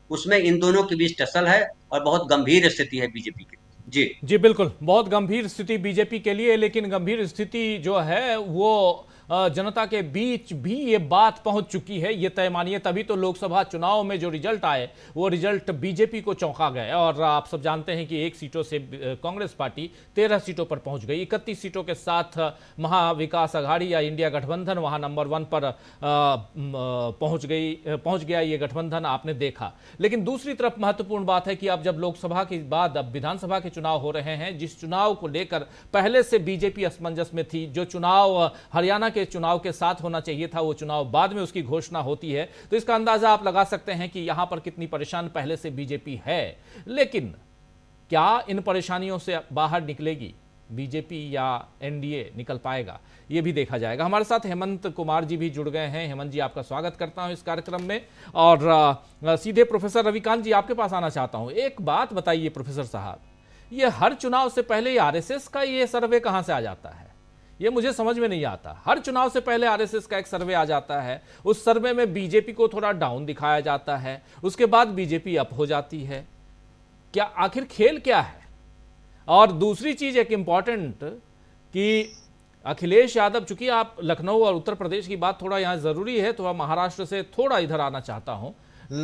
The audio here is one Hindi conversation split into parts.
उसमें इन दोनों के बीच टसल है और बहुत गंभीर स्थिति है बीजेपी की। जी। जी बिल्कुल, बहुत गंभीर स्थिति बीजेपी के लिए, लेकिन गंभीर स्थिति जो है वो जनता के बीच भी ये बात पहुंच चुकी है, ये तय मानिए। तभी तो लोकसभा चुनाव में जो रिजल्ट आए वो रिजल्ट बीजेपी को चौंका गए, और आप सब जानते हैं कि 1 सीटों से कांग्रेस पार्टी 13 सीटों पर पहुंच गई। 31 सीटों के साथ महाविकास अघाड़ी या इंडिया गठबंधन वहां नंबर 1 पर पहुंच गया ये गठबंधन, आपने देखा। लेकिन दूसरी तरफ महत्वपूर्ण बात है कि अब जब लोकसभा के बाद अब विधानसभा के चुनाव हो रहे हैं, जिस चुनाव को लेकर पहले से बीजेपी असमंजस में थी, जो चुनाव हरियाणा के चुनाव के साथ होना चाहिए था वो चुनाव बाद में उसकी घोषणा होती है, तो इसका अंदाजा आप लगा सकते हैं कि यहां पर कितनी परेशान पहले से बीजेपी है। लेकिन क्या इन परेशानियों से बाहर निकलेगी बीजेपी या एनडीए निकल पाएगा, ये भी देखा जाएगा। हमारे साथ हेमंत कुमार जी भी जुड़ गए हैं। हेमंत जी, आपका स्वागत करता हूं इस कार्यक्रम में। और सीधे प्रोफेसर रविकांत जी आपके पास आना चाहता हूं। एक बात बताइए प्रोफेसर साहब, ये हर चुनाव से पहले आरएसएस का ये सर्वे कहां से आ जाता है? ये मुझे समझ में नहीं आता। हर चुनाव से पहले आरएसएस का एक सर्वे आ जाता है, उस सर्वे में बीजेपी को थोड़ा डाउन दिखाया जाता है, उसके बाद बीजेपी अप हो जाती है। क्या आखिर खेल क्या है? और दूसरी चीज एक इंपॉर्टेंट, कि अखिलेश यादव, चूंकि आप लखनऊ और उत्तर प्रदेश की बात थोड़ा यहां जरूरी है, थोड़ा महाराष्ट्र से थोड़ा इधर आना चाहता हूं।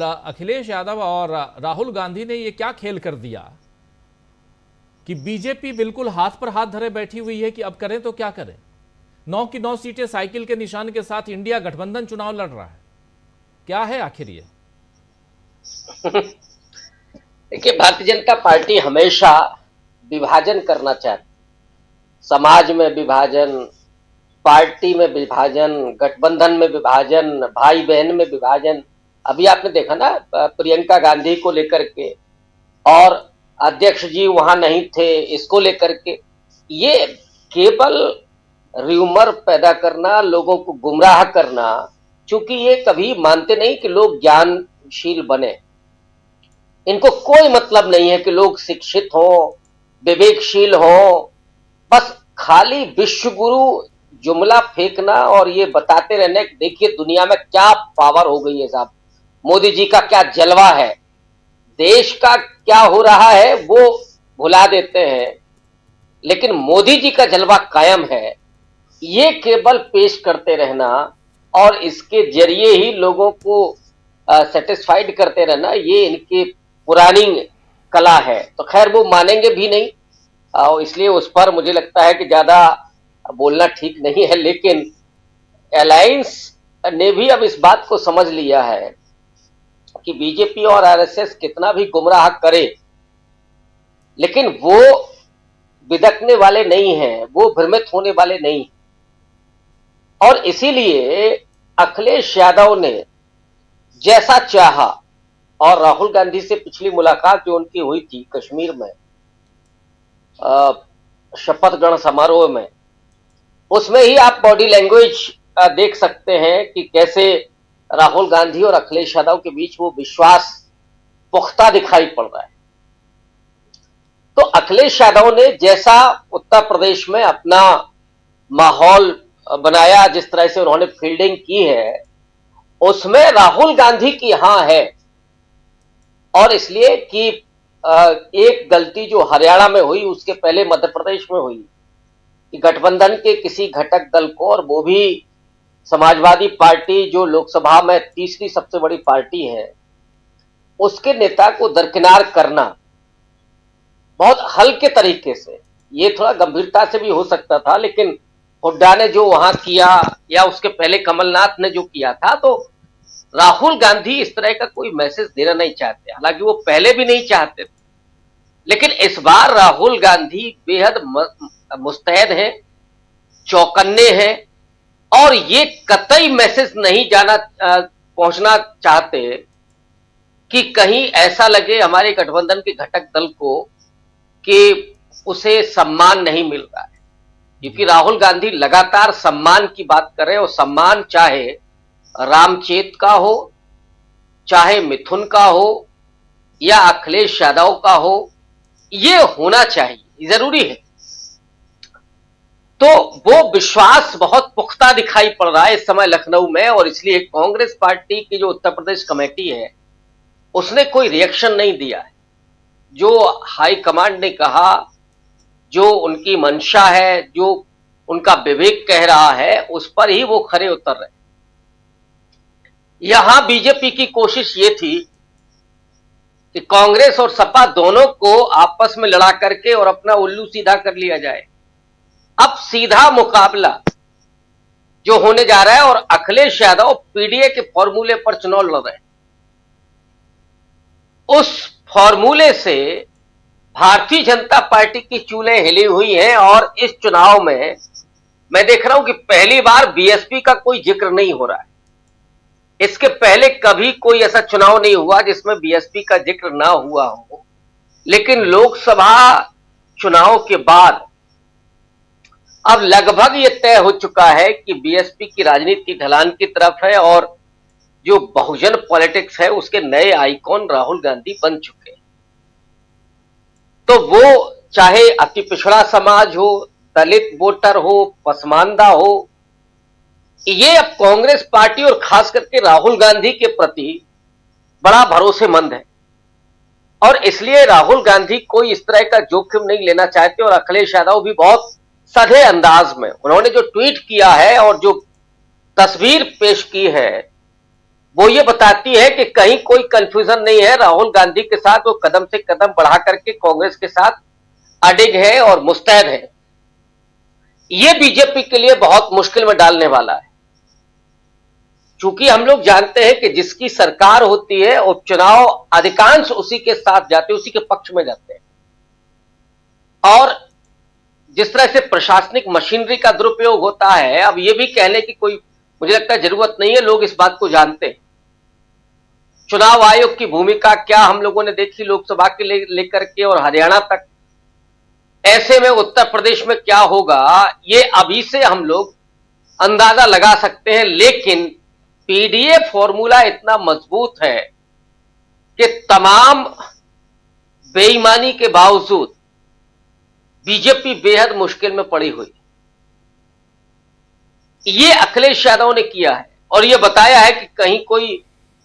अखिलेश यादव और राहुल गांधी ने ये क्या खेल कर दिया कि बीजेपी बिल्कुल हाथ पर हाथ धरे बैठी हुई है कि अब करें तो क्या करें। 9 की 9 सीटें साइकिल के निशान के साथ इंडिया गठबंधन चुनाव लड़ रहा है। क्या है आखिर ये? देखिए, भारतीय जनता पार्टी हमेशा विभाजन करना चाहती, समाज में विभाजन, पार्टी में विभाजन, गठबंधन में विभाजन, भाई बहन में विभाजन। अभी आपने देखा ना प्रियंका गांधी को लेकर के, और अध्यक्ष जी वहां नहीं थे इसको लेकर के। ये केवल र्यूमर पैदा करना, लोगों को गुमराह करना, क्योंकि ये कभी मानते नहीं कि लोग ज्ञानशील बने। इनको कोई मतलब नहीं है कि लोग शिक्षित हों, विवेकशील हों। बस खाली विश्व गुरु जुमला फेंकना और ये बताते रहने कि देखिए दुनिया में क्या पावर हो गई है साहब, मोदी जी का क्या जलवा है, देश का क्या हो रहा है वो भुला देते हैं, लेकिन मोदी जी का जलवा कायम है। ये केवल पेश करते रहना और इसके जरिए ही लोगों को सेटिस्फाइड करते रहना, ये इनकी पुरानी कला है। तो खैर वो मानेंगे भी नहीं, और इसलिए उस पर मुझे लगता है कि ज्यादा बोलना ठीक नहीं है। लेकिन अलायंस ने भी अब इस बात को समझ लिया है कि बीजेपी और आरएसएस कितना भी गुमराह करे, लेकिन वो बिदकने वाले नहीं हैं, वो भ्रमित होने वाले नहीं। और इसीलिए अखिलेश यादव ने जैसा चाहा, और राहुल गांधी से पिछली मुलाकात जो उनकी हुई थी कश्मीर में शपथ ग्रहण समारोह में, उसमें ही आप बॉडी लैंग्वेज देख सकते हैं कि कैसे राहुल गांधी और अखिलेश यादव के बीच वो विश्वास पुख्ता दिखाई पड़ रहा है। तो अखिलेश यादव ने जैसा उत्तर प्रदेश में अपना माहौल बनाया, जिस तरह से उन्होंने फील्डिंग की है, उसमें राहुल गांधी की हां है। और इसलिए कि एक गलती जो हरियाणा में हुई, उसके पहले मध्य प्रदेश में हुई, कि गठबंधन के किसी घटक दल को, और वो भी समाजवादी पार्टी जो लोकसभा में तीसरी सबसे बड़ी पार्टी है, उसके नेता को दरकिनार करना बहुत हल्के तरीके से, ये थोड़ा गंभीरता से भी हो सकता था, लेकिन हुड्डा ने जो वहां किया या उसके पहले कमलनाथ ने जो किया था, तो राहुल गांधी इस तरह का कोई मैसेज देना नहीं चाहते। हालांकि वो पहले भी नहीं चाहते थे, लेकिन इस बार राहुल गांधी बेहद मुस्तैद हैं, चौकन्ने हैं, और ये कतई मैसेज नहीं जाना पहुंचना चाहते कि कहीं ऐसा लगे हमारे गठबंधन के घटक दल को कि उसे सम्मान नहीं मिल रहा है। क्योंकि राहुल गांधी लगातार सम्मान की बात कर रहे हैं, और सम्मान चाहे रामचेत का हो, चाहे मिथुन का हो, या अखिलेश यादव का हो, ये होना चाहिए, जरूरी है। तो वो विश्वास बहुत पुख्ता दिखाई पड़ रहा है इस समय लखनऊ में, और इसलिए कांग्रेस पार्टी की जो उत्तर प्रदेश कमेटी है उसने कोई रिएक्शन नहीं दिया है। जो हाई कमांड ने कहा, जो उनकी मंशा है, जो उनका विवेक कह रहा है, उस पर ही वो खरे उतर रहे। यहां बीजेपी की कोशिश ये थी कि कांग्रेस और सपा दोनों को आपस में लड़ा करके और अपना उल्लू सीधा कर लिया जाए। अब सीधा मुकाबला जो होने जा रहा है, और अखिलेश यादव पीडीए के फॉर्मूले पर चुनाव लड़ रहे हैं। उस फॉर्मूले से भारतीय जनता पार्टी की चूलें हिली हुई हैं, और इस चुनाव में मैं देख रहा हूं कि पहली बार बीएसपी का कोई जिक्र नहीं हो रहा है। इसके पहले कभी कोई ऐसा चुनाव नहीं हुआ जिसमें बीएसपी का जिक्र ना हुआ हो, लेकिन लोकसभा चुनाव के बाद अब लगभग ये तय हो चुका है कि बीएसपी की राजनीति ढलान की तरफ है, और जो बहुजन पॉलिटिक्स है उसके नए आइकॉन राहुल गांधी बन चुके हैं। तो वो चाहे अति पिछड़ा समाज हो, दलित वोटर हो, पसमानदा हो, ये अब कांग्रेस पार्टी और खास करके राहुल गांधी के प्रति बड़ा भरोसेमंद है, और इसलिए राहुल गांधी कोई इस तरह का जोखिम नहीं लेना चाहते। और अखिलेश यादव भी बहुत सधे अंदाज में उन्होंने जो ट्वीट किया है और जो तस्वीर पेश की है, वो ये बताती है कि कहीं कोई कंफ्यूजन नहीं है। राहुल गांधी के साथ वो कदम से कदम बढ़ा करके कांग्रेस के साथ अडिग है और मुस्तैद है। ये बीजेपी के लिए बहुत मुश्किल में डालने वाला है, चूंकि हम लोग जानते हैं कि जिसकी सरकार होती है उपचुनाव अधिकांश उसी के साथ जाते हैं, उसी के पक्ष में जाते हैं। और जिस तरह से प्रशासनिक मशीनरी का दुरुपयोग होता है, अब ये भी कहने की कोई मुझे लगता है जरूरत नहीं है, लोग इस बात को जानते हैं। चुनाव आयोग की भूमिका क्या हम लोगों ने देखी लोकसभा के लेकर के और हरियाणा तक। ऐसे में उत्तर प्रदेश में क्या होगा ये अभी से हम लोग अंदाजा लगा सकते हैं, लेकिन पीडीए फॉर्मूला इतना मजबूत है कि तमाम बेईमानी के बावजूद बीजेपी बेहद मुश्किल में पड़ी हुई। ये अखिलेश यादव ने किया है और ये बताया है कि कहीं कोई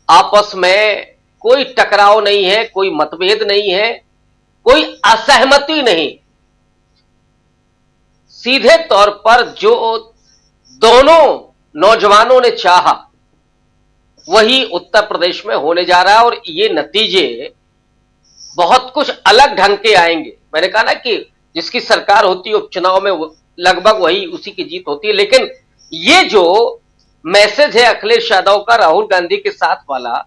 आपस में कोई टकराव नहीं है, कोई मतभेद नहीं है, कोई असहमति नहीं। सीधे तौर पर जो दोनों नौजवानों ने चाहा वही उत्तर प्रदेश में होने जा रहा है, और ये नतीजे बहुत कुछ अलग ढंग के आएंगे। मैंने कहा ना कि जिसकी सरकार होती है उपचुनाव में लगभग वही उसी की जीत होती है, लेकिन ये जो मैसेज है अखिलेश यादव का राहुल गांधी के साथ वाला,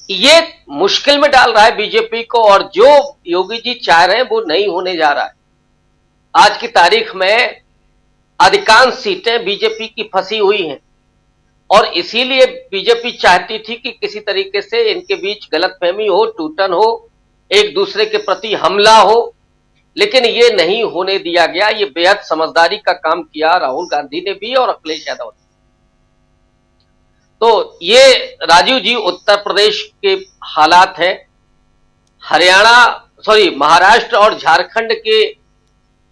ये मुश्किल में डाल रहा है बीजेपी को, और जो योगी जी चाह रहे हैं वो नहीं होने जा रहा है। आज की तारीख में अधिकांश सीटें बीजेपी की फंसी हुई हैं, और इसीलिए बीजेपी चाहती थी कि किसी तरीके से इनके बीच गलतफहमी हो, टूटन हो, एक दूसरे के प्रति हमला हो, लेकिन ये नहीं होने दिया गया। ये बेहद समझदारी का काम किया राहुल गांधी ने भी और अखिलेश यादव ने। तो ये राजीव जी उत्तर प्रदेश के हालात हैं। महाराष्ट्र और झारखंड के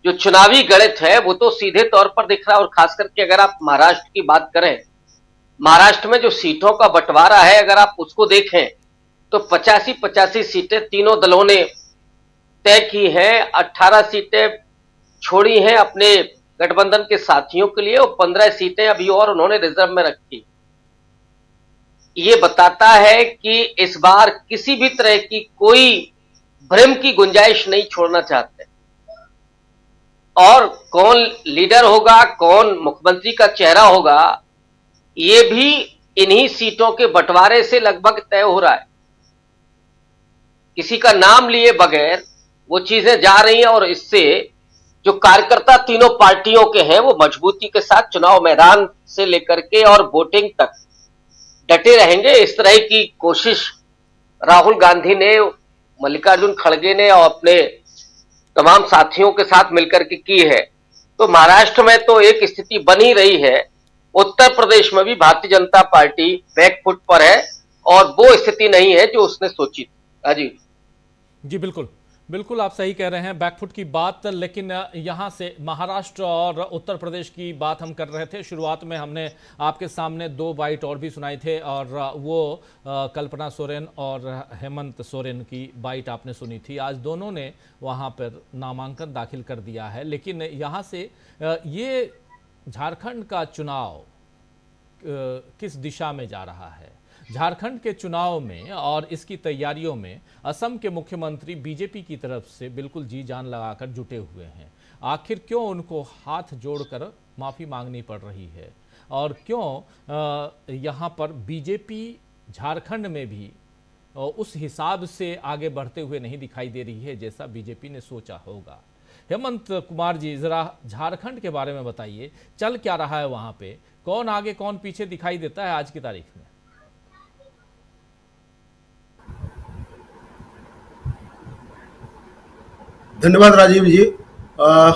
जो चुनावी गणित है वो तो सीधे तौर पर दिख रहा है, और खास करके अगर आप महाराष्ट्र की बात करें, महाराष्ट्र में जो सीटों का बंटवारा है अगर आप उसको देखें तो 85-85 सीटें तीनों दलों ने तय की हैं। 18 सीटें छोड़ी हैं अपने गठबंधन के साथियों के लिए, और 15 सीटें अभी और उन्होंने रिजर्व में रखी। ये बताता है कि इस बार किसी भी तरह की कोई भ्रम की गुंजाइश नहीं छोड़ना चाहते, और कौन लीडर होगा, कौन मुख्यमंत्री का चेहरा होगा, ये भी इन्हीं सीटों के बंटवारे से लगभग तय हो रहा है। किसी का नाम लिए बगैर वो चीजें जा रही हैं, और इससे जो कार्यकर्ता तीनों पार्टियों के हैं वो मजबूती के साथ चुनाव मैदान से लेकर के और वोटिंग तक डटे रहेंगे। इस तरह की कोशिश राहुल गांधी ने, मल्लिकार्जुन खड़गे ने और अपने तमाम साथियों के साथ मिलकर के की है। तो महाराष्ट्र में तो एक स्थिति बनी रही है, उत्तर प्रदेश में भी भारतीय जनता पार्टी बैकफुट पर है, और वो स्थिति नहीं है जो उसने सोची थी। जी बिल्कुल। बिल्कुल आप सही कह रहे हैं, बैकफुट की बात। लेकिन यहाँ से महाराष्ट्र और उत्तर प्रदेश की बात हम कर रहे थे। शुरुआत में हमने आपके सामने 2 बाइट और भी सुनाई थे, और वो कल्पना सोरेन और हेमंत सोरेन की बाइट आपने सुनी थी। आज दोनों ने वहाँ पर नामांकन दाखिल कर दिया है। लेकिन यहाँ से ये झारखंड का चुनाव किस दिशा में जा रहा है? झारखंड के चुनाव में और इसकी तैयारियों में असम के मुख्यमंत्री बीजेपी की तरफ से बिल्कुल जी जान लगाकर जुटे हुए हैं। आखिर क्यों उनको हाथ जोड़कर माफ़ी मांगनी पड़ रही है, और क्यों यहाँ पर बीजेपी झारखंड में भी उस हिसाब से आगे बढ़ते हुए नहीं दिखाई दे रही है जैसा बीजेपी ने सोचा होगा? हेमंत कुमार जी, जरा झारखंड के बारे में बताइए, चल क्या रहा है वहाँ पे? कौन आगे कौन पीछे दिखाई देता है आज की तारीख में? धन्यवाद राजीव जी।